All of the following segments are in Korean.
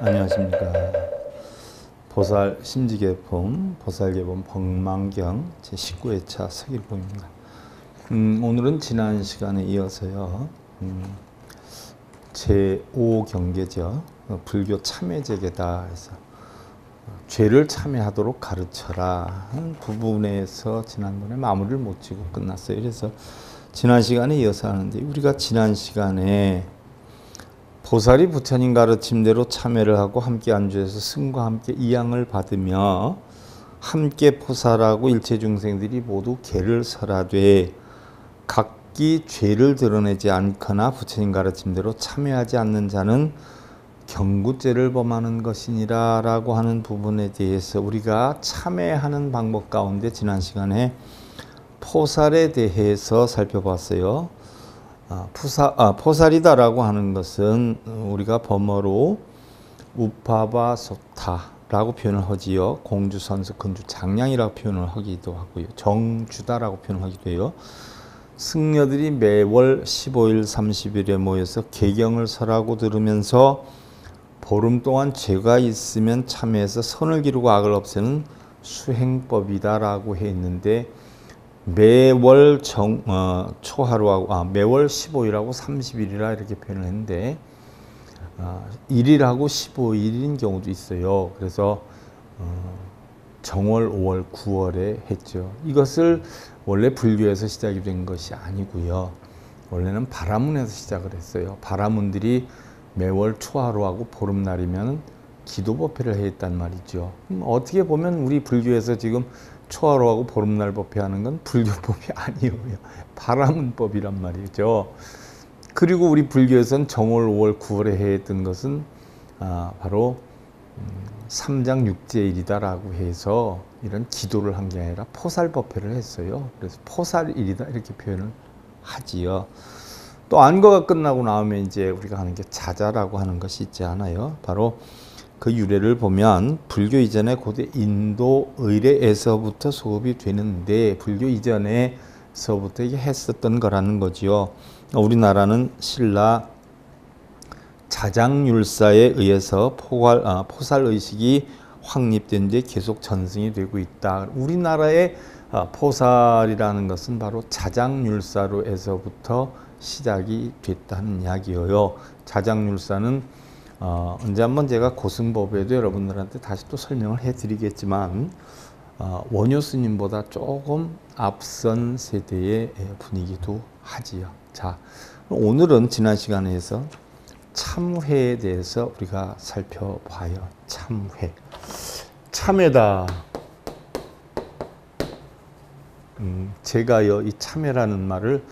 안녕하십니까. 보살 심지개품, 보살개본 법망경 제19회차 서길봉입니다. 오늘은 지난 시간에 이어서요. 제5경계죠. 불교 참회제계다 해서 죄를 참회하도록 가르쳐라 하는 부분에서 지난번에 마무리를 못 지고 끝났어요. 그래서 지난 시간에 이어서 하는데, 우리가 지난 시간에 보살이 부처님 가르침대로 참회를 하고 함께 안주해서 승과 함께 이양을 받으며 함께 포살하고 일체 중생들이 모두 계를 설하되 각기 죄를 드러내지 않거나 부처님 가르침대로 참회하지 않는 자는 경구죄를 범하는 것이니라 라고 하는 부분에 대해서 우리가 참회하는 방법 가운데 지난 시간에 포살에 대해서 살펴봤어요. 포살이다라고 하는 것은 우리가 범어로 우파바소타라고 표현을 하지요. 공주, 선수, 근주, 장량이라고 표현을 하기도 하고요. 정주다라고 표현을 하기도 해요. 승려들이 매월 15일, 30일에 모여서 계경을 설하고 들으면서 보름 동안 죄가 있으면 참회해서 선을 기르고 악을 없애는 수행법이다라고 했는데, 매월 초하루하고 매월 15일하고 30일이라 이렇게 표현을 했는데 1일하고 15일인 경우도 있어요. 그래서 정월, 5월, 9월에 했죠. 이것을 원래 불교에서 시작이 된 것이 아니고요. 원래는 바라문에서 시작을 했어요. 바라문들이 매월 초하루하고 보름날이면 기도법회를 했단 말이죠. 어떻게 보면 우리 불교에서 지금 초하루하고 보름날 법회하는 건 불교법이 아니에요. 바라문법이란 말이죠. 그리고 우리 불교에서는 정월, 5월, 9월에 했던 것은 바로 삼장 육제일이다라고 해서 이런 기도를 한 게 아니라 포살법회를 했어요. 그래서 포살일이다 이렇게 표현을 하지요. 또 안거가 끝나고 나오면 이제 우리가 하는 게 자자라고 하는 것이 있지 않아요. 바로 그 유래를 보면 불교 이전에 고대 인도 의례에서부터 소급이 되는데, 불교 이전에서부터 이게 했었던 거라는 거지요. 우리나라는 신라 자장율사에 의해서 포살 의식이 확립된 뒤에 계속 전승이 되고 있다. 우리나라의 포살이라는 것은 바로 자장율사로에서부터 시작이 됐다는 이야기예요. 자장율사는 언제 한번 제가 고승법에도 여러분들한테 다시 또 설명을 해드리겠지만 원효 스님보다 조금 앞선 세대의 분이기도 하지요. 자, 오늘은 지난 시간에 해서 참회에 대해서 우리가 살펴봐요. 참회. 참회다. 제가요, 이 참회라는 말을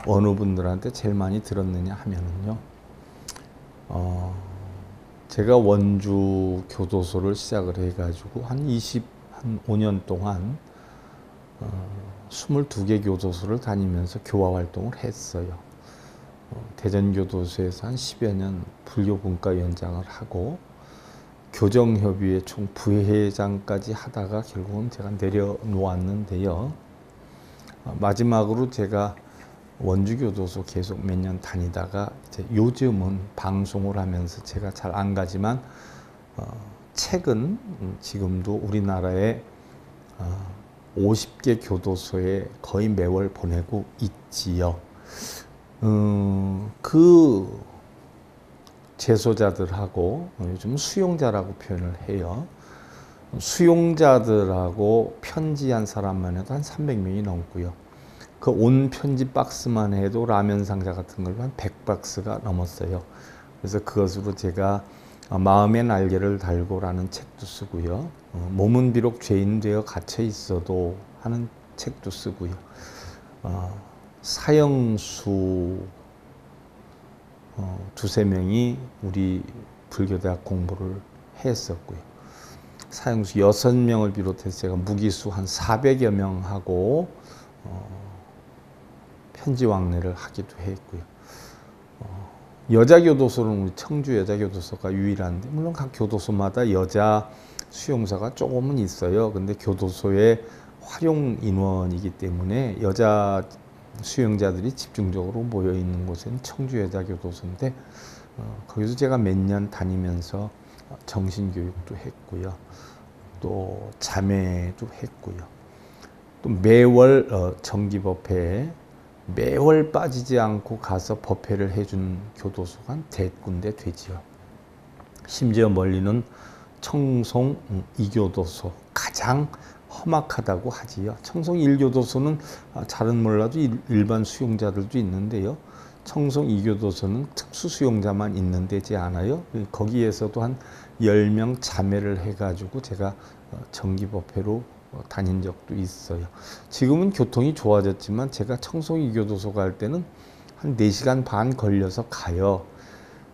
어느 분들한테 제일 많이 들었느냐 하면은요, 제가 원주 교도소를 시작을 해가지고 한 25년 동안 22개 교도소를 다니면서 교화 활동을 했어요. 대전교도소에서 한 10여 년 불교분과위원장을 하고 교정협의회 총 부회장까지 하다가 결국은 제가 내려놓았는데요. 마지막으로 제가 원주교도소 계속 몇 년 다니다가 이제 요즘은 방송을 하면서 제가 잘 안 가지만 책은 지금도 우리나라에 50개 교도소에 거의 매월 보내고 있지요. 그 재소자들하고 요즘 수용자라고 표현을 해요. 수용자들하고 편지한 사람만 해도 한 300명이 넘고요. 그 온 편지 박스만 해도 라면 상자 같은 걸로 한 100박스가 넘었어요. 그래서 그것으로 제가 마음의 날개를 달고라는 책도 쓰고요. 몸은 비록 죄인 되어 갇혀 있어도 하는 책도 쓰고요. 사형수 두세 명이 우리 불교대학 공부를 했었고요. 사형수 6명을 비롯해서 제가 무기수 한 400여 명하고 편지 왕래를 하기도 했고요. 여자 교도소는 우리 청주 여자 교도소가 유일한데, 물론 각 교도소마다 여자 수용자가 조금은 있어요. 근데 교도소의 활용 인원이기 때문에 여자 수용자들이 집중적으로 모여 있는 곳은 청주 여자 교도소인데, 거기서 제가 몇 년 다니면서 정신교육도 했고요. 또 자매도 했고요. 또 매월 정기법회에 매월 빠지지 않고 가서 법회를 해준 교도소가 한 100군데 되지요. 심지어 멀리는 청송 2교도소, 가장 험악하다고 하지요. 청송 1교도소는 잘은 몰라도 일반 수용자들도 있는데요. 청송 2교도소는 특수 수용자만 있는 데지 않아요. 거기에서도 한 10명 자매를 해가지고 제가 정기법회로 다닌 적도 있어요. 지금은 교통이 좋아졌지만 제가 청송 2교도소 갈 때는 한 4시간 반 걸려서 가요.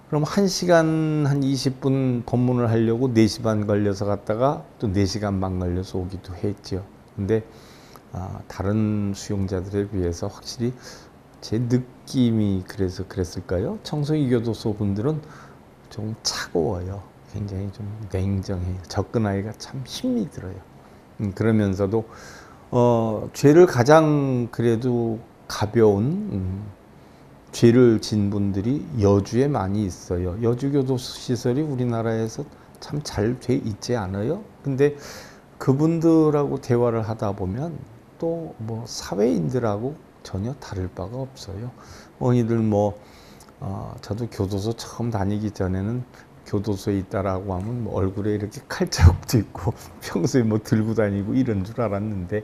그럼 1시간 한 20분 법문을 하려고 4시 반 걸려서 갔다가 또 4시간 반 걸려서 오기도 했죠. 근데 다른 수용자들에 비해서 확실히 제 느낌이 그래서 그랬을까요? 청송이 교도소 분들은 좀 차가워요. 굉장히 좀 냉정해요. 접근하기가 참 힘이 들어요. 그러면서도 죄를 가장 그래도 가벼운 죄를 진 분들이 여주에 많이 있어요. 여주 교도소 시설이 우리나라에서 참 잘 돼 있지 않아요? 근데 그분들하고 대화를 하다 보면 또 뭐 사회인들하고 전혀 다를 바가 없어요. 언니들 저도 교도소 처음 다니기 전에는 교도소에 있다라고 하면 뭐 얼굴에 이렇게 칼자국도 있고 평소에 뭐 들고 다니고 이런 줄 알았는데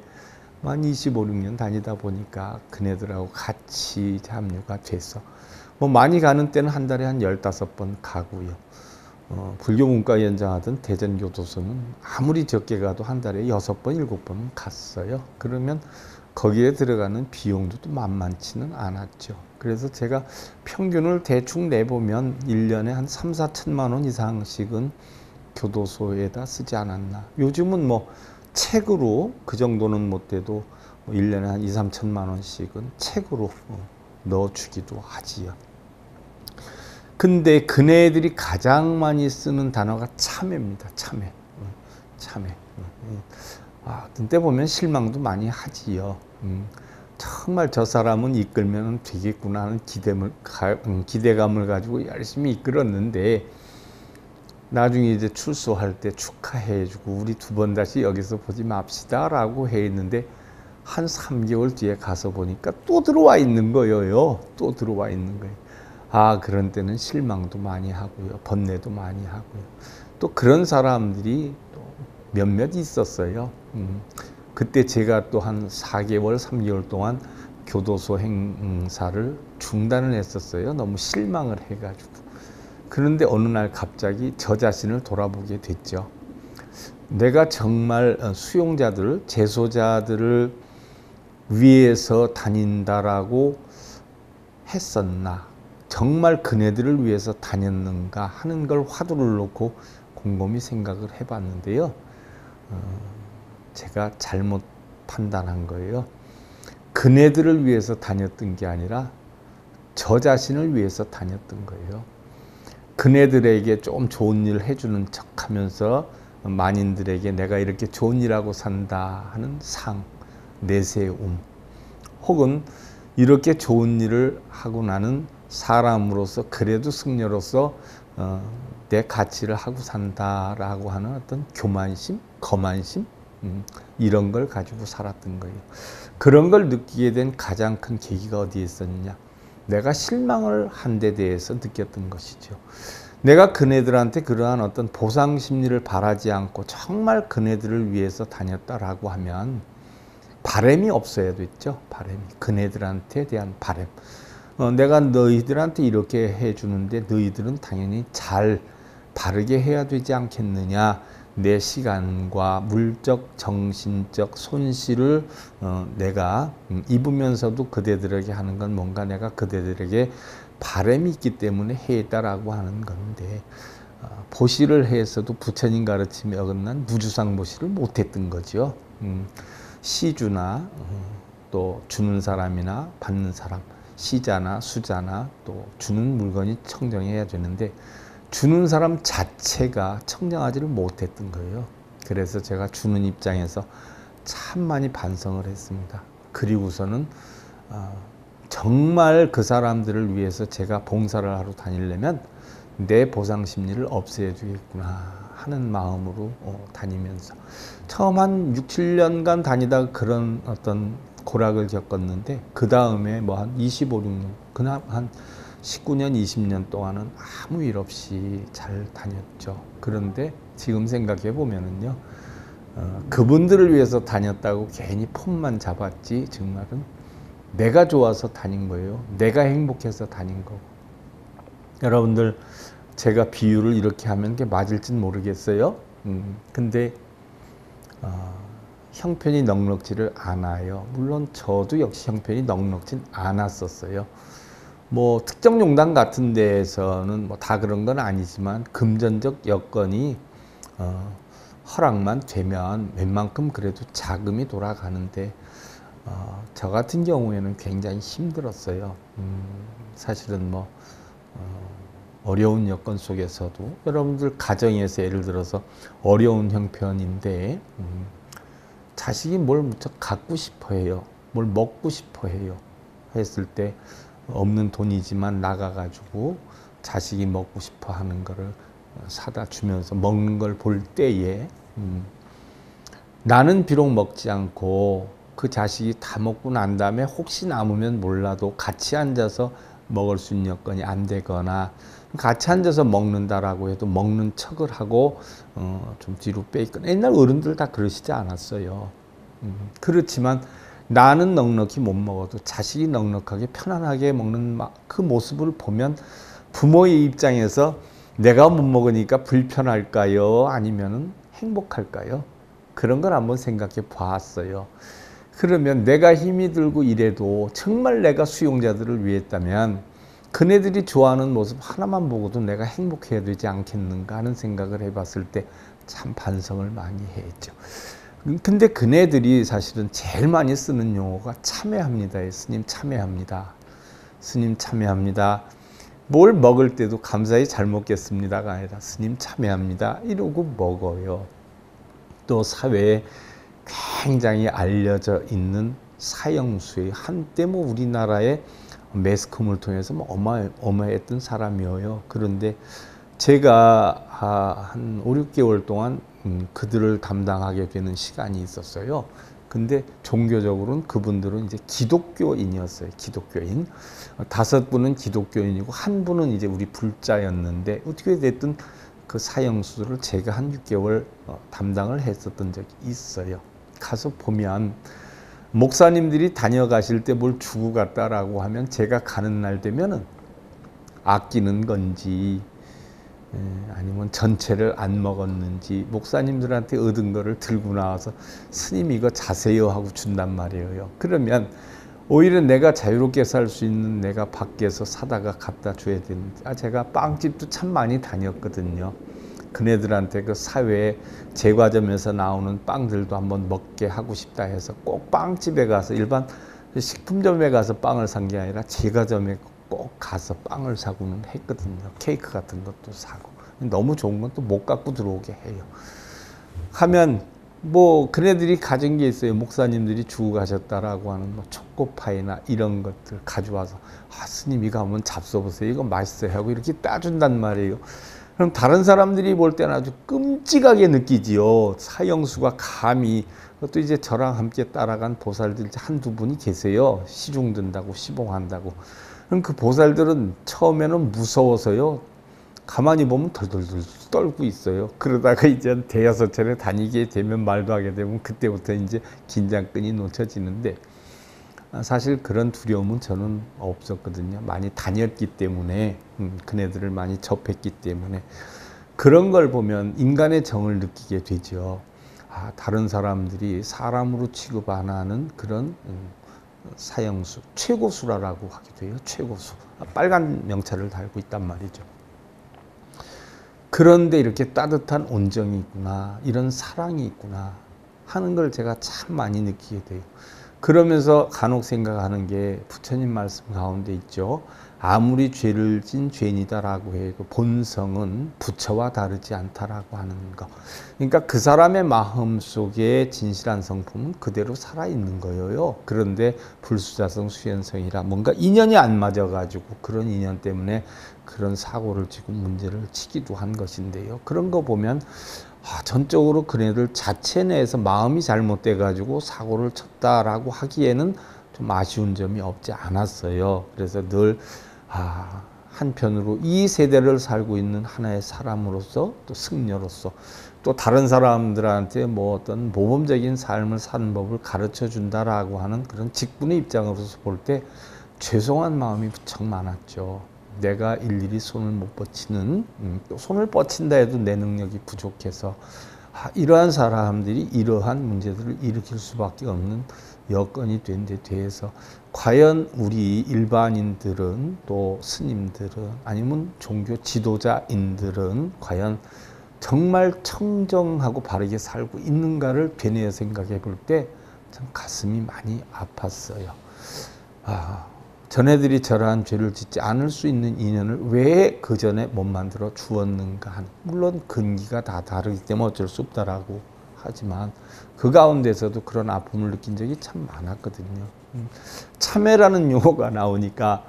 만 25, 6년 다니다 보니까 그네들하고 같이 합류가 돼서 뭐 많이 가는 때는 한 달에 한 15번 가고요. 불교 문과 연장하던 대전교도소는 아무리 적게 가도 한 달에 6번, 7번은 갔어요. 그러면 거기에 들어가는 비용도 또 만만치는 않았죠. 그래서 제가 평균을 대충 내보면 1년에 한 3, 4천만 원 이상씩은 교도소에다 쓰지 않았나. 요즘은 뭐 책으로 그 정도는 못 돼도 1년에 한 2, 3천만 원씩은 책으로 넣어주기도 하지요. 근데 그네들이 가장 많이 쓰는 단어가 참회입니다. 참회. 참회. 그때 보면 실망도 많이 하지요. 정말 저 사람은 이끌면 되겠구나 하는 기대감을 가지고 열심히 이끌었는데 나중에 이제 출소할 때 축하해주고 우리 2번 다시 여기서 보지 맙시다 라고 했는데 한 3개월 뒤에 가서 보니까 또 들어와 있는 거예요. 또 들어와 있는 거예요. 그런 때는 실망도 많이 하고요. 번뇌도 많이 하고요. 또 그런 사람들이 또 몇몇 있었어요. 그때 제가 또 한 4개월, 3개월 동안 교도소 행사를 중단을 했었어요. 너무 실망을 해가지고. 그런데 어느 날 갑자기 저 자신을 돌아보게 됐죠. 내가 정말 수용자들, 재소자들을 위해서 다닌다라고 했었나? 정말 그네들을 위해서 다녔는가 하는 걸 화두를 놓고 곰곰이 생각을 해봤는데요. 제가 잘못 판단한 거예요. 그네들을 위해서 다녔던 게 아니라 저 자신을 위해서 다녔던 거예요. 그네들에게 좀 좋은 일을 해주는 척하면서 만인들에게 내가 이렇게 좋은 일하고 산다 하는 상, 내세움, 혹은 이렇게 좋은 일을 하고 나는 사람으로서 그래도 승려로서 내 가치를 하고 산다라고 하는 어떤 교만심, 거만심 이런 걸 가지고 살았던 거예요. 그런 걸 느끼게 된 가장 큰 계기가 어디에 있었느냐? 내가 실망을 한 데 대해서 느꼈던 것이죠. 내가 그네들한테 그러한 어떤 보상 심리를 바라지 않고 정말 그네들을 위해서 다녔다라고 하면 바램이 없어야 됐죠. 바램이. 그네들한테 대한 바램. 내가 너희들한테 이렇게 해주는데 너희들은 당연히 잘 바르게 해야 되지 않겠느냐. 내 시간과 물적, 정신적 손실을 내가 입으면서도 그대들에게 하는 건 뭔가 내가 그대들에게 바람이 있기 때문에 해했다라고 하는 건데 보시를 해서도 부처님 가르침에 어긋난 무주상 보시를 못했던 거죠. 시주나 또 주는 사람이나 받는 사람, 시자나 수자나 또 주는 물건이 청정해야 되는데 주는 사람 자체가 청정하지를 못했던 거예요. 그래서 제가 주는 입장에서 참 많이 반성을 했습니다. 그리고서는 정말 그 사람들을 위해서 제가 봉사를 하러 다니려면 내 보상 심리를 없애야 되겠구나 하는 마음으로 다니면서 처음 한 6, 7년간 다니다 그런 어떤 고락을 겪었는데 그 다음에 뭐 한 25, 6년 그냥 한 19년, 20년 동안은 아무 일 없이 잘 다녔죠. 그런데 지금 생각해 보면은요, 그분들을 위해서 다녔다고 괜히 폼만 잡았지 정말은 내가 좋아서 다닌 거예요. 내가 행복해서 다닌 거고. 여러분들 제가 비유를 이렇게 하면 게 맞을진 모르겠어요. 근데 형편이 넉넉지를 않아요. 물론 저도 역시 형편이 넉넉진 않았었어요. 뭐 특정 용당 같은 데에서는 뭐 다 그런 건 아니지만 금전적 여건이 허락만 되면 웬만큼 그래도 자금이 돌아가는데 저 같은 경우에는 굉장히 힘들었어요. 사실은 뭐 어려운 여건 속에서도 여러분들 가정에서 예를 들어서 어려운 형편인데 자식이 뭘 무척 갖고 싶어 해요. 뭘 먹고 싶어 해요. 했을 때 없는 돈이지만 나가가지고 자식이 먹고 싶어 하는 거를 사다 주면서 먹는 걸 볼 때에 나는 비록 먹지 않고 그 자식이 다 먹고 난 다음에 혹시 남으면 몰라도 같이 앉아서 먹을 수 있는 여건이 안 되거나 같이 앉아서 먹는다라고 해도 먹는 척을 하고 좀 뒤로 빼있거나 옛날 어른들 다 그러시지 않았어요. 그렇지만 나는 넉넉히 못 먹어도 자식이 넉넉하게 편안하게 먹는 그 모습을 보면 부모의 입장에서 내가 못 먹으니까 불편할까요? 아니면 행복할까요? 그런 걸 한번 생각해 봤어요. 그러면 내가 힘이 들고 이래도 정말 내가 수용자들을 위했다면 그네들이 좋아하는 모습 하나만 보고도 내가 행복해야 되지 않겠는가 하는 생각을 해봤을 때 참 반성을 많이 했죠. 근데 그네들이 사실은 제일 많이 쓰는 용어가 참회합니다. 스님 참회합니다. 스님 참회합니다. 뭘 먹을 때도 감사히 잘 먹겠습니다가 아니라 스님 참회합니다. 이러고 먹어요. 또 사회에 굉장히 알려져 있는 사형수의 한때 뭐 우리나라의 매스컴을 통해서 뭐 어마했던 사람이에요. 그런데 제가 한 5, 6개월 동안 그들을 담당하게 되는 시간이 있었어요. 근데 종교적으로는 그분들은 이제 기독교인이었어요. 기독교인. 5분은 기독교인이고 한 분은 이제 우리 불자였는데 어떻게 됐든 그 사형수를 제가 한 6개월 담당을 했었던 적이 있어요. 가서 보면 목사님들이 다녀가실 때 뭘 주고 갔다라고 하면 제가 가는 날 되면은 아끼는 건지 아니면 전체를 안 먹었는지 목사님들한테 얻은 거를 들고 나와서 스님 이거 자세요 하고 준단 말이에요. 그러면 오히려 내가 자유롭게 살 수 있는 내가 밖에서 사다가 갖다 줘야 되는데 제가 빵집도 참 많이 다녔거든요. 그네들한테 그 사회에 제과점에서 나오는 빵들도 한번 먹게 하고 싶다 해서 꼭 빵집에 가서 일반 식품점에 가서 빵을 산 게 아니라 제과점에 꼭 가서 빵을 사고는 했거든요. 케이크 같은 것도 사고. 너무 좋은 건 또 못 갖고 들어오게 해요. 하면 뭐 그네들이 가진 게 있어요. 목사님들이 주고 가셨다라고 하는 뭐 초코파이나 이런 것들 가져와서 스님 이거 한번 잡숴보세요. 이거 맛있어요 하고 이렇게 따준단 말이에요. 그럼 다른 사람들이 볼 때는 아주 끔찍하게 느끼지요. 사형수가 감히 그것도 이제 저랑 함께 따라간 보살들 한두 분이 계세요. 시중 든다고 시봉한다고. 그럼 그 보살들은 처음에는 무서워서요. 가만히 보면 덜덜덜 떨고 있어요. 그러다가 이제 대여섯 차례 다니게 되면 말도 하게 되면 그때부터 이제 긴장끈이 놓쳐지는데 사실 그런 두려움은 저는 없었거든요. 많이 다녔기 때문에 그네들을 많이 접했기 때문에 그런 걸 보면 인간의 정을 느끼게 되죠. 다른 사람들이 사람으로 취급 안 하는 그런 사형수, 최고수라고 하기도 해요. 최고수. 빨간 명찰을 달고 있단 말이죠. 그런데 이렇게 따뜻한 온정이 있구나, 이런 사랑이 있구나 하는 걸 제가 참 많이 느끼게 돼요. 그러면서 간혹 생각하는 게 부처님 말씀 가운데 있죠. 아무리 죄를 진 죄인이다라고 해도 본성은 부처와 다르지 않다라고 하는 거. 그러니까 그 사람의 마음 속에 진실한 성품은 그대로 살아있는 거예요. 그런데 불수자성 수현성이라 뭔가 인연이 안 맞아가지고 그런 인연 때문에 그런 사고를 치고 문제를 치기도 한 것인데요. 그런 거 보면 전적으로 그네들 자체 내에서 마음이 잘못돼가지고 사고를 쳤다라고 하기에는 좀 아쉬운 점이 없지 않았어요. 그래서 늘 한편으로 이 세대를 살고 있는 하나의 사람으로서 또 승려로서 또 다른 사람들한테 뭐 어떤 모범적인 삶을 사는 법을 가르쳐 준다라고 하는 그런 직분의 입장으로서 볼 때 죄송한 마음이 무척 많았죠. 내가 일일이 손을 못 뻗치는, 또 손을 뻗친다 해도 내 능력이 부족해서 이러한 사람들이 이러한 문제들을 일으킬 수밖에 없는 여건이 된 데 대해서 과연 우리 일반인들은 또 스님들은 아니면 종교 지도자인들은 과연 정말 청정하고 바르게 살고 있는가를 되뇌어 생각해 볼 때 참 가슴이 많이 아팠어요. 전애들이 저러한 죄를 짓지 않을 수 있는 인연을 왜 그 전에 못 만들어 주었는가 하는, 물론 근기가 다 다르기 때문에 어쩔 수 없다라고 하지만 그 가운데서도 그런 아픔을 느낀 적이 참 많았거든요. 참회라는 용어가 나오니까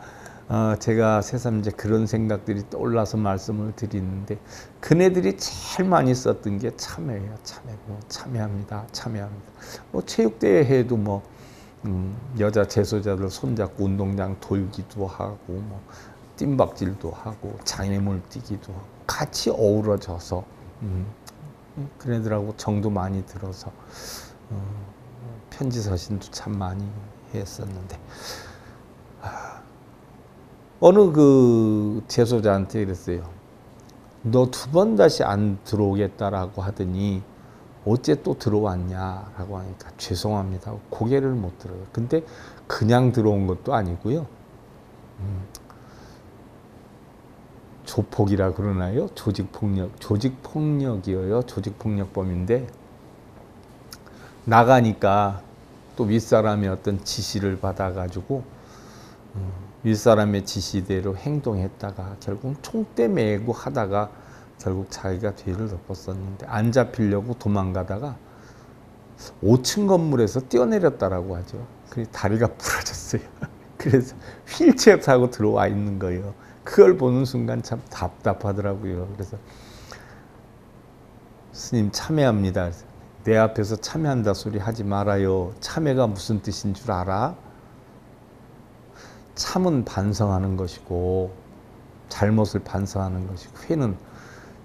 제가 새삼 이제 그런 생각들이 떠올라서 말씀을 드리는데, 그네들이 제일 많이 썼던 게 참회예요. 참회고 참회합니다. 참회합니다. 뭐 체육대회 해도 뭐 여자 재소자들 손잡고 운동장 돌기도 하고 뭐 뜀박질도 하고 장애물 뛰기도 하고 같이 어우러져서 그네들하고 정도 많이 들어서 편지 서신도 참 많이 했었는데, 어느 그 재소자한테 그랬어요. 너 두 번 다시 안 들어오겠다라고 하더니 어째 또 들어왔냐라고 하니까 죄송합니다. 고개를 못 들어요. 근데 그냥 들어온 것도 아니고요. 조폭이라 그러나요? 조직폭력이에요. 조직폭력범인데 나가니까 또 윗사람의 어떤 지시를 받아가지고 윗사람의 지시대로 행동했다가 결국 총대 메고 하다가 결국 자기가 뒤를 덮었었는데 안 잡히려고 도망가다가 5층 건물에서 뛰어내렸다라고 하죠. 그래서 다리가 부러졌어요. 그래서 휠체어 타고 들어와 있는 거예요. 그걸 보는 순간 참 답답하더라고요. 그래서 스님 참회합니다. 그래서 내 앞에서 참회한다 소리 하지 말아요. 참회가 무슨 뜻인 줄 알아? 참은 반성하는 것이고 잘못을 반성하는 것이고, 회는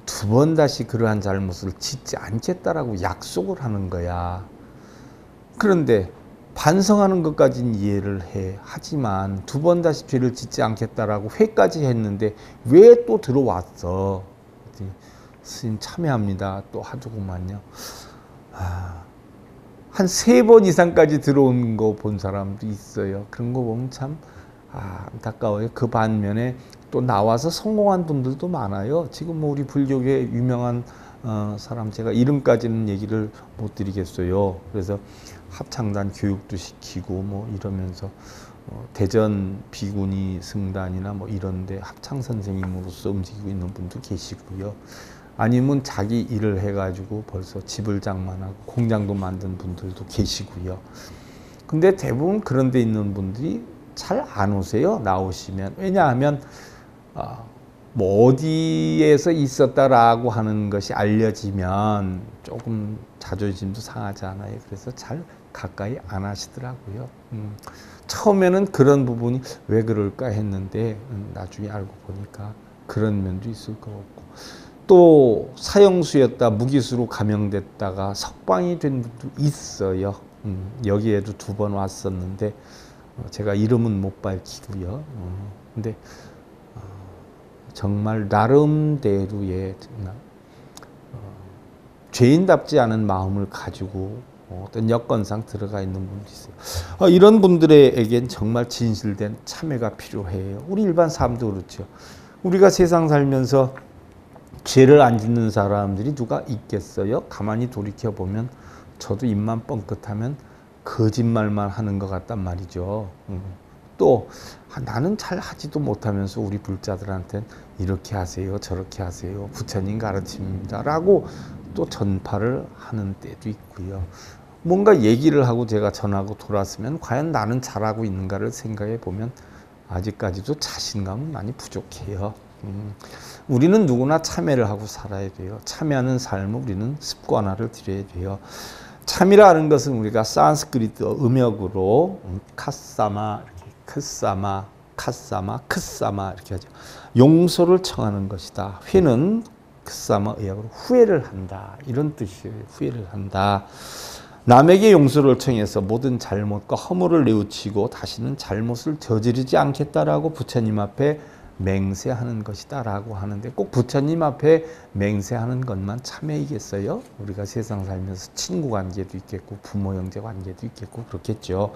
두 번 다시 그러한 잘못을 짓지 않겠다라고 약속을 하는 거야. 그런데 반성하는 것까지는 이해를 해. 하지만 두 번 다시 죄를 짓지 않겠다라고 회까지 했는데 왜 또 들어왔어? 스님 참회합니다. 또 하더구만요. 한 3번 이상까지 들어온 거 본 사람도 있어요. 그런 거 보면 참 안타까워요. 그 반면에 또 나와서 성공한 분들도 많아요. 지금 뭐 우리 불교계 유명한 사람, 제가 이름까지는 얘기를 못 드리겠어요. 그래서 합창단 교육도 시키고 뭐 이러면서 대전 비구니 승단이나 뭐 이런데 합창 선생님으로서 움직이고 있는 분도 계시고요. 아니면 자기 일을 해가지고 벌써 집을 장만하고 공장도 만든 분들도 계시고요. 근데 대부분 그런 데 있는 분들이 잘 안 오세요. 나오시면. 왜냐하면 뭐 어디에서 있었다라고 하는 것이 알려지면 조금 자존심도 상하잖아요. 그래서 잘 가까이 안 하시더라고요. 처음에는 그런 부분이 왜 그럴까 했는데 나중에 알고 보니까 그런 면도 있을 것 같고, 또 사형수였다 무기수로 감형됐다가 석방이 된 분도 있어요. 여기에도 2번 왔었는데 제가 이름은 못 밝히고요. 근데 정말 나름대로의 죄인답지 않은 마음을 가지고 어떤 여건상 들어가 있는 분도 있어요. 이런 분들에겐 정말 진실된 참회가 필요해요. 우리 일반 사람도 그렇죠. 우리가 세상 살면서 죄를 안 짓는 사람들이 누가 있겠어요? 가만히 돌이켜보면 저도 입만 뻥끗하면 거짓말만 하는 것 같단 말이죠. 또 나는 잘 하지도 못하면서 우리 불자들한테는 이렇게 하세요, 저렇게 하세요, 부처님 가르침입니다 라고 또 전파를 하는 때도 있고요. 뭔가 얘기를 하고 제가 전하고 돌았으면 과연 나는 잘하고 있는가를 생각해 보면 아직까지도 자신감은 많이 부족해요. 우리는 누구나 참회를 하고 살아야 돼요. 참회하는 삶을 우리는 습관화를 들여야 돼요. 참이라는 것은 우리가 산스크리트 음역으로 카사마, 이렇게 크사마, 카사마, 크사마 이렇게 하죠. 용서를 청하는 것이다. 회는 크사마 의역으로 후회를 한다. 이런 뜻이에요. 후회를 한다. 남에게 용서를 청해서 모든 잘못과 허물을 뉘우치고 다시는 잘못을 저지르지 않겠다라고 부처님 앞에 맹세하는 것이다 라고 하는데 꼭 부처님 앞에 맹세하는 것만 참회이겠어요? 우리가 세상 살면서 친구 관계도 있겠고 부모 형제 관계도 있겠고 그렇겠죠.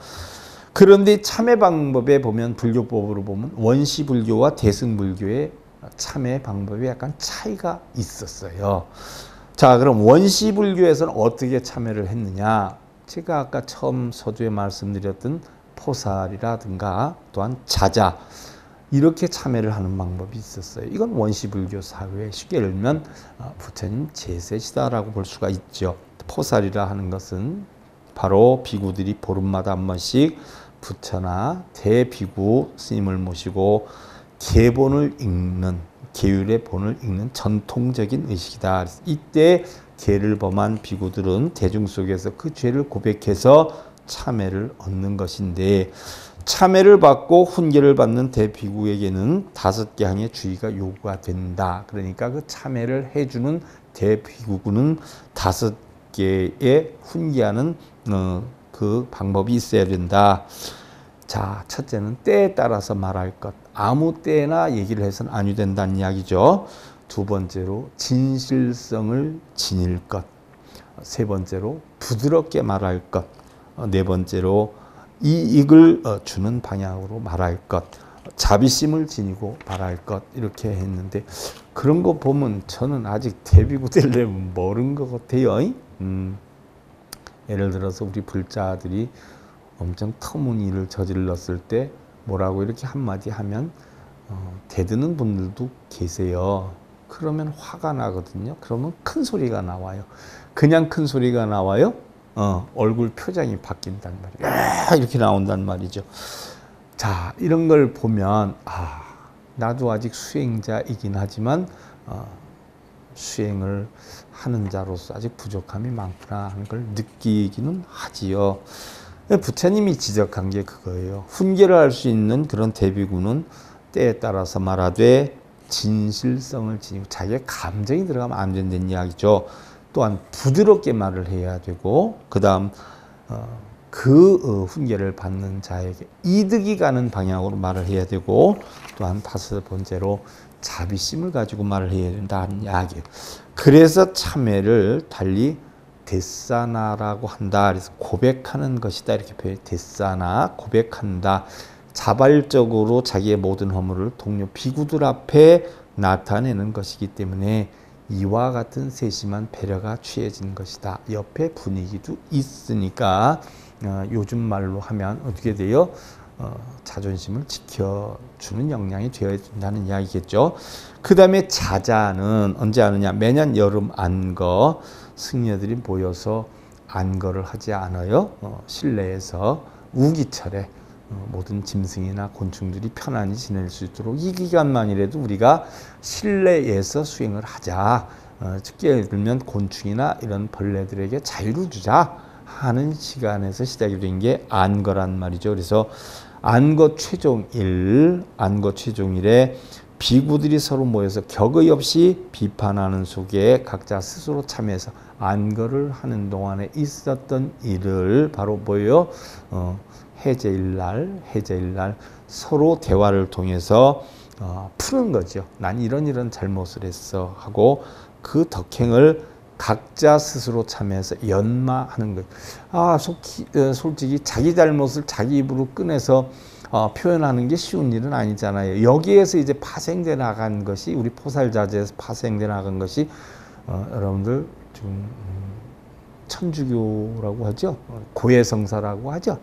그런데 참회 방법에 보면 불교법으로 보면 원시불교와 대승불교의 참회 방법에 약간 차이가 있었어요. 자, 그럼 원시불교에서는 어떻게 참회를 했느냐? 제가 아까 처음 서두에 말씀드렸던 포살이라든가 또한 자자 이렇게 참회를 하는 방법이 있었어요. 이건 원시불교 사회에 쉽게 들면 부처님 제세시다라고 볼 수가 있죠. 포살이라 하는 것은 바로 비구들이 보름마다 한 번씩 부처나 대비구 스님을 모시고 계본을 읽는 계율의 본을 읽는 전통적인 의식이다. 이때 죄를 범한 비구들은 대중 속에서 그 죄를 고백해서 참회를 얻는 것인데 참회를 받고 훈계를 받는 대비구에게는 5개 항의 주의가 요구가 된다. 그러니까 그 참회를 해주는 대비구는 5개의 훈계하는 그 방법이 있어야 된다. 자, 첫째는 때에 따라서 말할 것. 아무 때나 얘기를 해서는 아니 된다는 이야기죠. 두 번째로 진실성을 지닐 것. 세 번째로 부드럽게 말할 것. 네 번째로 이익을 주는 방향으로 말할 것. 자비심을 지니고 말할 것. 이렇게 했는데 그런 거 보면 저는 아직 대비구 되려면 멀은 것 같아요. 예를 들어서 우리 불자들이 엄청 터무니 일을 저질렀을 때 뭐라고 이렇게 한마디 하면 대드는 분들도 계세요. 그러면 화가 나거든요. 그러면 큰 소리가 나와요. 그냥 큰 소리가 나와요. 얼굴 표정이 바뀐단 말이에요. 이렇게 나온단 말이죠. 자, 이런 걸 보면 나도 아직 수행자이긴 하지만 수행을 하는 자로서 아직 부족함이 많구나 하는 걸 느끼기는 하지요. 부처님이 지적한 게 그거예요. 훈계를 할 수 있는 그런 대비구는 때에 따라서 말하되 진실성을 지니고 자기의 감정이 들어가면 안 된다는 이야기죠. 또한 부드럽게 말을 해야 되고 그 다음 그 훈계를 받는 자에게 이득이 가는 방향으로 말을 해야 되고 또한 5번째로 자비심을 가지고 말을 해야 된다는 이야기예요. 그래서 참회를 달리 데사나라고 한다. 그래서 고백하는 것이다. 이렇게 표현해. 데사나, 고백한다. 자발적으로 자기의 모든 허물을 동료 비구들 앞에 나타내는 것이기 때문에 이와 같은 세심한 배려가 취해진 것이다. 옆에 분위기도 있으니까 요즘 말로 하면 어떻게 돼요? 자존심을 지켜주는 역량이 되어야 된다는 이야기겠죠. 그 다음에 자자는 언제 하느냐? 매년 여름 안거 승려들이 모여서 안거를 하지 않아요. 실내에서 우기철에 모든 짐승이나 곤충들이 편안히 지낼 수 있도록 이 기간만이라도 우리가 실내에서 수행을 하자. 쉽게 들면 곤충이나 이런 벌레들에게 자유를 주자 하는 시간에서 시작이 된 게 안거란 말이죠. 그래서 안거 최종일, 안거 최종일에 비구들이 서로 모여서 격의 없이 비판하는 속에 각자 스스로 참여해서 안거를 하는 동안에 있었던 일을 바로 뭐예요? 해제일날 서로 대화를 통해서 푸는 거죠. 난 이런 잘못을 했어 하고 그 덕행을 각자 스스로 참여해서 연마하는 거예요. 솔직히 자기 잘못을 자기 입으로 꺼내서 표현하는 게 쉬운 일은 아니잖아요. 여기에서 이제 파생돼 나간 것이 우리 포살자제에서 파생돼 나간 것이 여러분들 지금 천주교라고 하죠. 고해성사라고 하죠.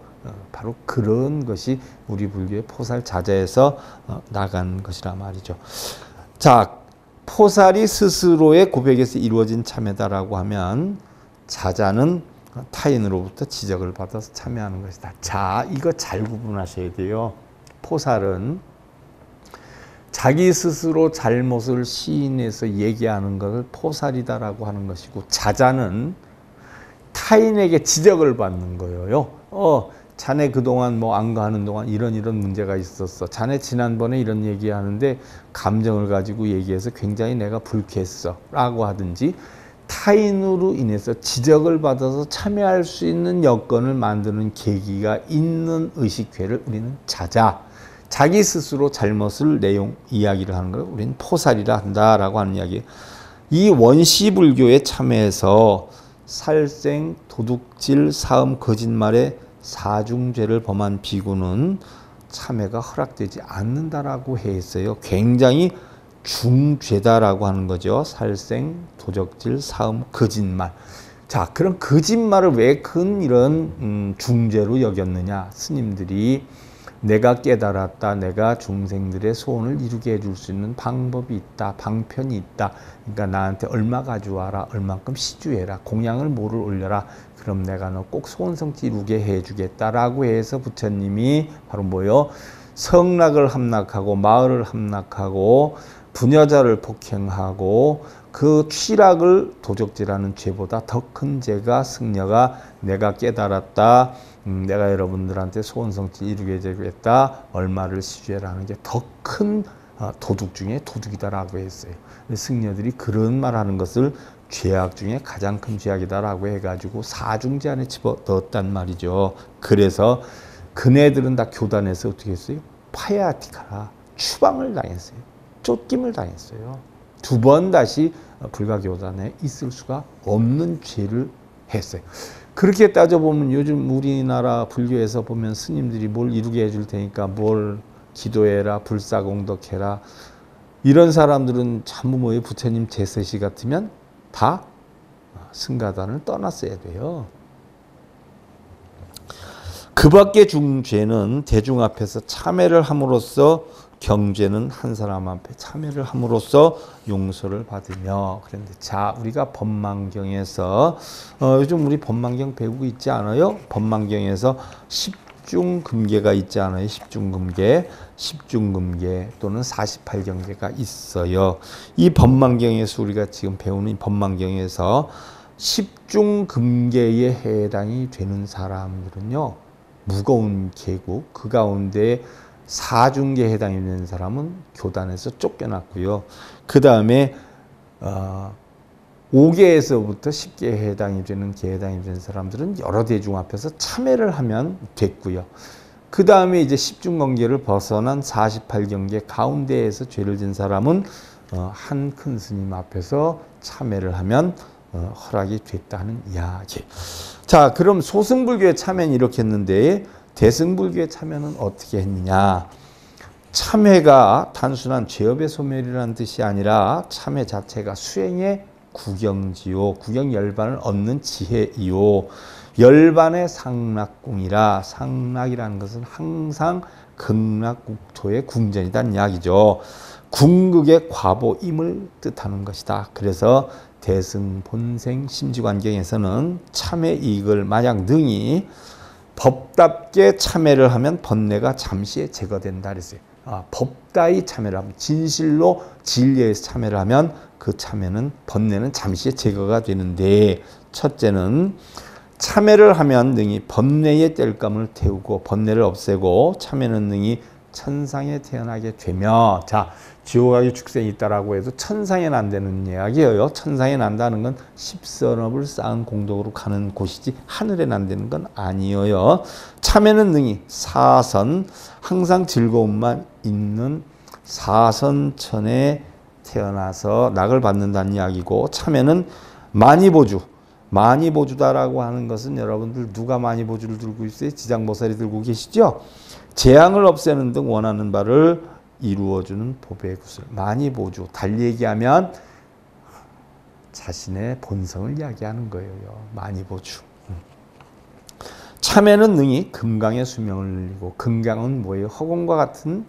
바로 그런 것이 우리 불교의 포살자자에서 나간 것이라 말이죠. 자, 포살이 스스로의 고백에서 이루어진 참회다라고 하면 자자는 타인으로부터 지적을 받아서 참회하는 것이다. 자, 이거 잘 구분하셔야 돼요. 포살은 자기 스스로 잘못을 시인해서 얘기하는 것을 포살이다라고 하는 것이고, 자자는 타인에게 지적을 받는 거예요. 자네 그동안 뭐 안가하는 동안 이런 문제가 있었어. 자네 지난번에 이런 얘기하는데 감정을 가지고 얘기해서 굉장히 내가 불쾌했어. 라고 하든지, 타인으로 인해서 지적을 받아서 참여할 수 있는 여건을 만드는 계기가 있는 의식회를 우리는 자자, 자기 스스로 잘못을 이야기를 하는 걸 우리는 포살이라 한다라고 하는 이야기. 이 원시불교의 참회에서 살생, 도둑질, 사음, 거짓말의 사중죄를 범한 비구는 참회가 허락되지 않는다라고 했어요. 굉장히 중죄다라고 하는 거죠. 살생, 도적질, 사음, 거짓말. 자, 그럼 거짓말을 왜 큰 이런 중죄로 여겼느냐? 스님들이 내가 깨달았다, 내가 중생들의 소원을 이루게 해줄 수 있는 방법이 있다, 방편이 있다. 그러니까 나한테 얼마 가져와라, 얼만큼 시주해라, 공양을 뭐를 올려라. 그럼 내가 너 꼭 소원성취 이루게 해주겠다라고 해서 부처님이 바로 뭐요? 성락을 함락하고 마을을 함락하고 부녀자를 폭행하고 그 취락을 도적질하는 죄보다 더 큰 죄가 승려가 내가 깨달았다, 내가 여러분들한테 소원성취 이루게 되겠다, 얼마를 시주해라는 게 더 큰 도둑 중에 도둑이다라고 했어요. 승려들이 그런 말하는 것을 죄악 중에 가장 큰 죄악이다라고 해가지고 사중죄 안에 집어넣었단 말이죠. 그래서 그네들은 다 교단에서 어떻게 했어요? 파야티카라, 추방을 당했어요. 쫓김을 당했어요. 두 번 다시 불가교단에 있을 수가 없는 죄를 했어요. 그렇게 따져보면 요즘 우리나라 불교에서 보면 스님들이 뭘 이루게 해줄 테니까 뭘 기도해라, 불사공덕해라, 이런 사람들은 전부 뭐예요? 부처님 제세시 같으면 다 승가단을 떠났어야 돼요. 그 밖의 중죄는 대중 앞에서 참회를 함으로써, 경죄는 한 사람 앞에 참회를 함으로써 용서를 받으며. 그런데 자, 우리가 법망경에서 요즘 우리 법망경 배우고 있지 않아요? 법망경에서 10중금계가 있지 않아요? 10중금계, 10중금계 또는 48경계가 있어요. 이 법망경에서 우리가 지금 배우는 이 법망경에서 10중금계에 해당이 되는 사람들은요, 무거운 계국, 그 가운데 4중계에 해당이 되는 사람은 교단에서 쫓겨났고요. 그 다음에 5계에서부터 10계에 해당이 되는 계에 해당이 되는 사람들은 여러 대중 앞에서 참회를 하면 됐고요. 그 다음에 이제 10중경계를 벗어난 48경계 가운데에서 죄를 진 사람은 한 큰 스님 앞에서 참회를 하면 허락이 됐다는 이야기. 자, 그럼 소승불교의 참회는 이렇게 했는데 대승불교의 참회는 어떻게 했느냐? 참회가 단순한 죄업의 소멸이라는 뜻이 아니라 참회 자체가 수행의 구경지요, 구경열반을 얻는 지혜이요, 열반의 상락궁이라, 상락이라는 것은 항상 극락국토의 궁전이라는 이야기죠. 궁극의 과보임을 뜻하는 것이다. 그래서 대승, 본생, 심지관경에서는 참회 이익을 만약 능히 법답게 참회를 하면 번뇌가 잠시에 제거된다 그랬어요. 법다이 참회를 하면, 진실로 진리에서 참회를 하면 그 참회는, 번뇌는 잠시에 제거가 되는데, 첫째는 참회를 하면 능히 번뇌의 땔감을 태우고 번뇌를 없애고, 참회는 능히 천상에 태어나게 되며, 자, 지옥하게 축생이 있다라고 해도 천상에 난다는 이야기예요. 천상에 난다는 건 10선업을 쌓은 공덕으로 가는 곳이지 하늘에 난다는 건 아니에요. 참회는 능히 사선, 항상 즐거움만 있는 사선천에 태어나서 낙을 받는다는 이야기고, 참회는 만이보주, 만이보주다라고 하는 것은 여러분들 누가 만이보주를 들고 있어요? 지장보살이 들고 계시죠? 재앙을 없애는 등 원하는 바를 이루어주는 보배의 구슬, 만이보주. 달리 얘기하면 자신의 본성을 이야기하는 거예요. 만이보주. 참회는 능히 금강의 수명을 늘리고, 금강은 뭐예요? 허공과 같은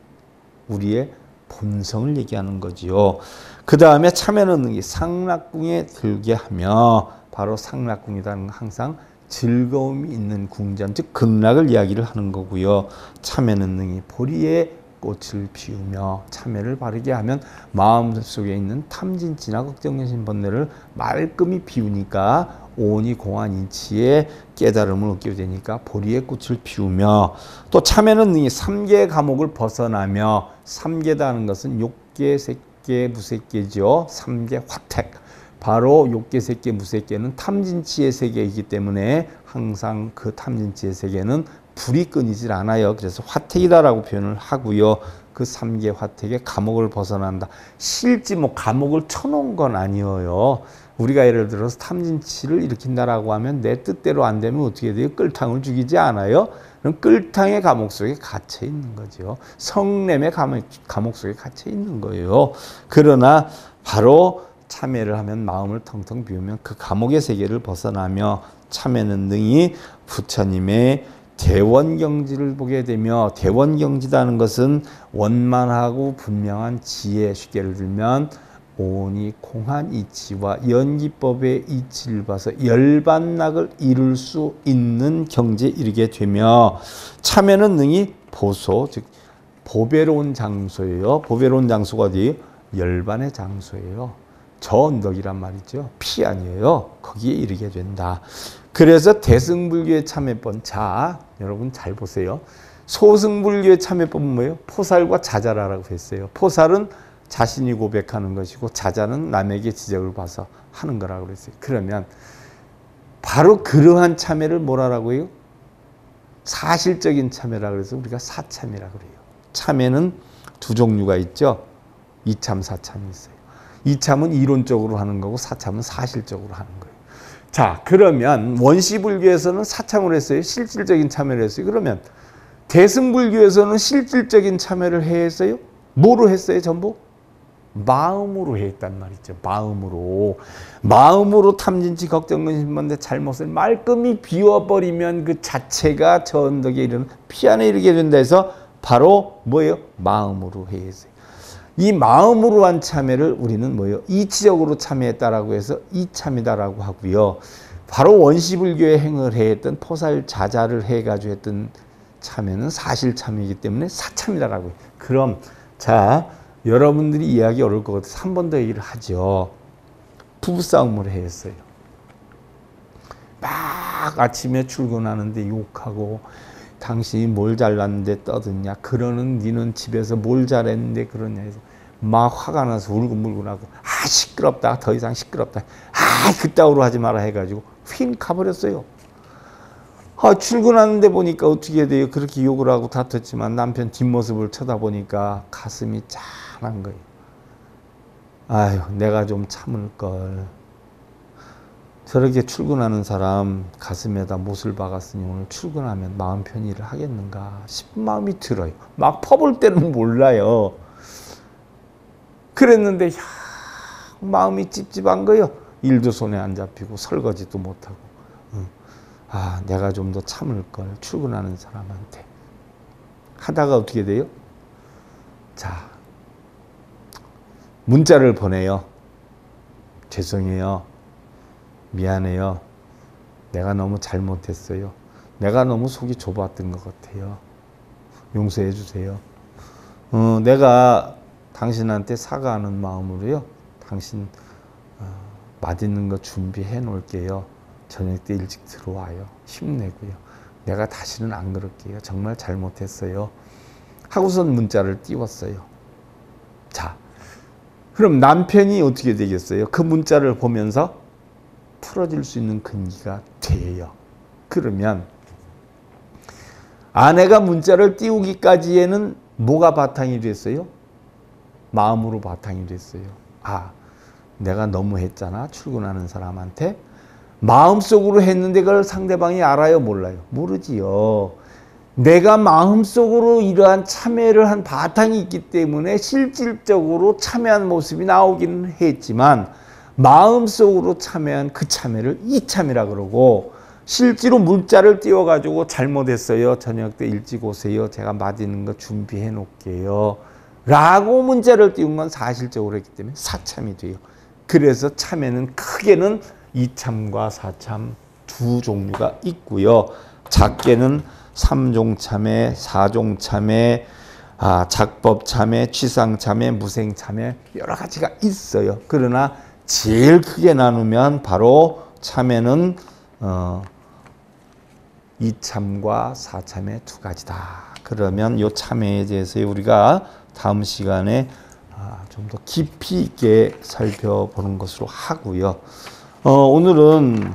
우리의 본성을 얘기하는 거지요. 그 다음에 참회는 능히 상락궁에 들게 하며, 바로 상락궁이라는 건 항상 즐거움이 있는 궁전, 즉 극락을 이야기를 하는 거고요. 참회는 능히 보리에 꽃을 피우며, 참회를 바르게 하면 마음속에 있는 탐진치나 걱정심 번뇌를 말끔히 비우니까 오온이 공한 인치에 깨달음을 얻게 되니까 보리의 꽃을 피우며, 또 참회는 능히 삼계의 감옥을 벗어나며, 삼계다는 것은 욕계, 색계, 무색계죠. 삼계 화택. 바로 욕계, 색계, 무색계는 탐진치의 세계이기 때문에 항상 그 탐진치의 세계는 불이 끊이질 않아요. 그래서 화택이다라고 표현을 하고요. 그 삼계 화택의 감옥을 벗어난다. 실제 뭐 감옥을 쳐놓은 건 아니에요. 우리가 예를 들어서 탐진치를 일으킨다라고 하면 내 뜻대로 안 되면 어떻게 돼요? 끌탕을 죽이지 않아요? 그럼 끌탕의 감옥 속에 갇혀 있는 거죠. 성냄의 감옥 속에 갇혀 있는 거예요. 그러나 바로 참회를 하면 마음을 텅텅 비우면 그 감옥의 세계를 벗어나며, 참회는 능히 부처님의 대원경지를 보게 되며, 대원경지라는 것은 원만하고 분명한 지혜, 쉽게 예를 들면 오온이 공한 이치와 연기법의 이치를 봐서 열반락을 이룰 수 있는 경지에 이르게 되며, 참회는 능히 보소, 즉 보배로운 장소예요. 보배로운 장소가 어디예요? 열반의 장소예요. 저 언덕이란 말이죠. 피 아니에요. 거기에 이르게 된다. 그래서 대승불교의 참회법, 자 여러분 잘 보세요. 소승불교의 참회법은 뭐예요? 포살과 자잘하라고 했어요. 포살은 자신이 고백하는 것이고, 자잘은 남에게 지적을 봐서 하는 거라고 그랬어요. 그러면 바로 그러한 참회를 뭐라고 해요? 사실적인 참회라고 해서 우리가 사참이라고 그래요. 참회는 두 종류가 있죠. 이참, 사참이 있어요. 이참은 이론적으로 하는 거고, 사참은 사실적으로 하는 거예요. 자, 그러면 원시불교에서는 사참을 했어요? 실질적인 참회를 했어요? 그러면 대승불교에서는 실질적인 참회를 했어요? 뭐로 했어요? 전부? 마음으로 했단 말이죠. 마음으로 탐진치, 걱정, 근심, 번뇌, 잘못을 말끔히 비워버리면 그 자체가 저 언덕에 이르는 피안에 이르게 된다 해서 바로 뭐예요? 마음으로 했어요. 이 마음으로 한 참회를 우리는 뭐예요? 이치적으로 참회했다라고 해서 이참이다라고 하고요. 바로 원시불교의 행을 해했던 포살자자를 해가지고 했던 참회는 사실참이기 때문에 사참이다라고 해요. 그럼 자, 여러분들이 이해하기 어려울 것 같아서 한 번 더 얘기를 하죠. 부부싸움을 했어요. 막 아침에 출근하는데 욕하고, 당신이 뭘 잘났는데 떠드냐, 그러는 니는 집에서 뭘 잘했는데 그러냐 해서 막 화가 나서 울고물고나고, 아 시끄럽다, 더 이상 시끄럽다, 아 그따구로 하지 마라 해가지고 휙 가버렸어요. 아, 출근하는데 보니까 어떻게 돼요? 그렇게 욕을 하고 다퉜지만 남편 뒷모습을 쳐다보니까 가슴이 짠한 거예요. 아유, 내가 좀 참을 걸. 저렇게 출근하는 사람 가슴에다 못을 박았으니 오늘 출근하면 마음 편히를 하겠는가 싶은 마음이 들어요. 막 퍼볼 때는 몰라요. 그랬는데 마음이 찝찝한 거예요. 일도 손에 안 잡히고 설거지도 못하고. 아, 내가 좀 더 참을 걸, 출근하는 사람한테. 하다가 어떻게 돼요? 자, 문자를 보내요. 죄송해요. 미안해요. 내가 너무 잘못했어요. 내가 너무 속이 좁았던 것 같아요. 용서해 주세요. 내가 당신한테 사과하는 마음으로요. 당신 맛있는 거 준비해 놓을게요. 저녁 때 일찍 들어와요. 힘내고요. 내가 다시는 안 그럴게요. 정말 잘못했어요. 하고선 문자를 띄웠어요. 자, 그럼 남편이 어떻게 되겠어요? 그 문자를 보면서 풀어질 수 있는 근기가 돼요. 그러면 아내가 문자를 띄우기까지에는 뭐가 바탕이 됐어요? 마음으로 바탕이 됐어요. 아, 내가 너무 했잖아. 출근하는 사람한테. 마음속으로 했는데 그걸 상대방이 알아요? 몰라요? 모르지요. 내가 마음속으로 이러한 참회를 한 바탕이 있기 때문에 실질적으로 참회한 모습이 나오기는 했지만, 마음속으로 참회한 그 참회를 이참이라 그러고, 실제로 물자를 띄워가지고 잘못했어요. 저녁 때 일찍 오세요. 제가 맛있는 거 준비해 놓을게요. 라고 문자를 띄운 건 사실적으로 했기 때문에 사참이 돼요. 그래서 참에는 크게는 이참과 사참 두 종류가 있고요. 작게는 삼종참회, 사종참회, 작법참회, 취상참회, 무생참회 여러 가지가 있어요. 그러나 제일 크게 나누면 바로 참회는 이참과 사참의 두 가지다. 그러면 이 참회에 대해서 우리가 다음 시간에 좀 더 깊이 있게 살펴보는 것으로 하고요. 오늘은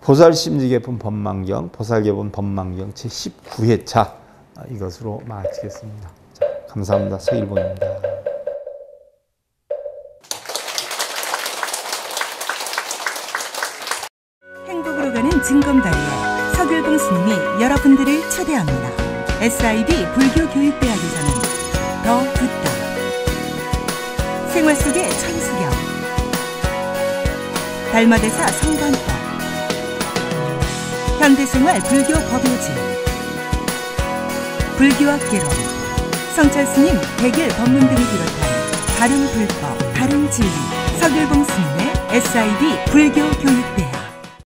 보살심지개품 법망경, 보살개본 법망경 제19회차 이것으로 마치겠습니다. 자, 감사합니다. 서일본입니다. 행복으로 가는 징검다리에 서귤봉 스님이 여러분들을 초대합니다. SIB 불교교육대학에서는 더 듣다, 생활 속의 천수경, 달마대사 성관법, 현대생활 불교 법요지, 불교학개론, 성찰스님 백일 법문 등을 비롯한 다른 불법, 다른 진리, 서귤봉 스님의 SIB 불교교육대학.